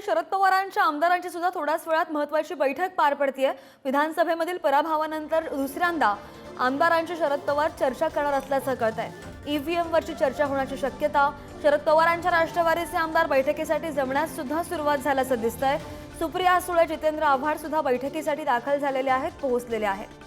शरद पवारांच्या आमदारांची सुद्धा थोड्याच वेळात महत्त्वाची बैठक पार पडतेय। विधानसभेमधील पराभवानंतर दुसऱ्यांदा आमदारांची शरद पवार चर्चा करणार असल्याचं कळतंय। ईव्हीएम वरची चर्चा होण्याची शक्यता। शरद पवारांच्या राष्ट्रवादीचे आमदार बैठकीसाठी जमण्यास सुद्धा सुरुवात झाल्याचं दिसतंय। सुप्रिया सुळे, जितेंद्र आव्हाड सुद्धा बैठकीसाठी दाखल झालेले आहेत, पोहोचलेले आहेत।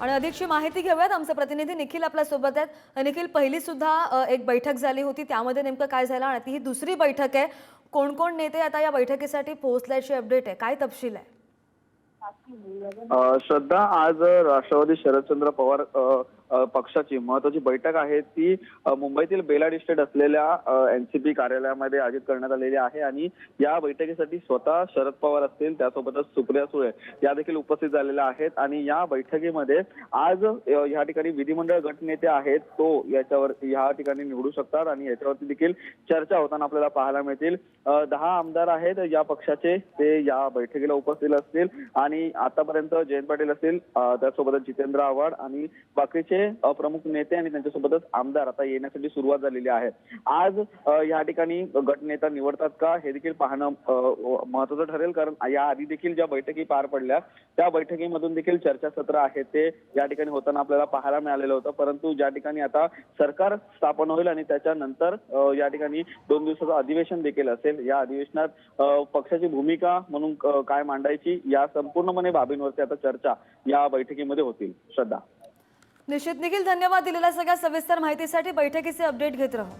आणि अधिकची माहिती घेऊयात, आमचे प्रतिनिधी निखिल आपल्या सोबत आहेत। निखिल, पहिली सुद्धा एक बैठक झाली होती, त्यामध्ये नेमकं काय झालं आणि ती ही दुसरी बैठक आहे। कोण कोण नेते आता या बैठकीसाठी पोहोचल्याची अपडेट आहे, काय तपशील आहे? श्रद्धा, आज राष्ट्रवादी शरदचंद्र पवार पक्षाची महत्वाची बैठक आहे ती मुंबईतील बेलाड इस्टेट असलेल्या एनसीपी कार्यालयामध्ये आयोजित करण्यात आलेली आहे आणि या बैठकीसाठी स्वतः शरद पवार असतील, त्यासोबतच सुप्रिया सुळे या देखील उपस्थित झालेल्या आहेत। आणि या बैठकीमध्ये आज या ठिकाणी विधिमंडळ गटनेते आहेत तो याच्यावर या ठिकाणी निवडू शकतात आणि याच्यावरती देखील चर्चा होताना आपल्याला पाहायला मिळतील। 10 आमदार आहेत या पक्षाचे, ते या बैठकीला उपस्थित असतील आणि आतापर्यंत जयंत पाटील असतील, त्यासोबतच जितेंद्र आव्हाड आणि बाकीचे प्रमुख नेते आणि त्यांच्यासोबतच आमदार आता येण्यासाठी सुरुवात झालेली आहे। आज या ठिकाणी गटनेता निवडतात का हे देखील पाहणं महत्वाचं ठरेल, कारण या आधी देखील ज्या बैठकी पार पडल्या त्या बैठकीमधून देखील चर्चासत्र आहे ते या ठिकाणी होताना आपल्याला पाहायला मिळालेलं होतं। परंतु ज्या ठिकाणी आता सरकार स्थापन होईल आणि त्याच्यानंतर या ठिकाणी 2 दिवसाचं अधिवेशन देखील असेल, या अधिवेशनात पक्षाची भूमिका म्हणून काय मांडायची या संपूर्णपणे बाबींवरती आता चर्चा या बैठकीमध्ये होतील। श्रद्धा, निश्चित निखिल, धन्यवाद दिलेल्या सगळ्या सविस्तर माहितीसाठी। बैठकीचे अपडेट घेत राहू।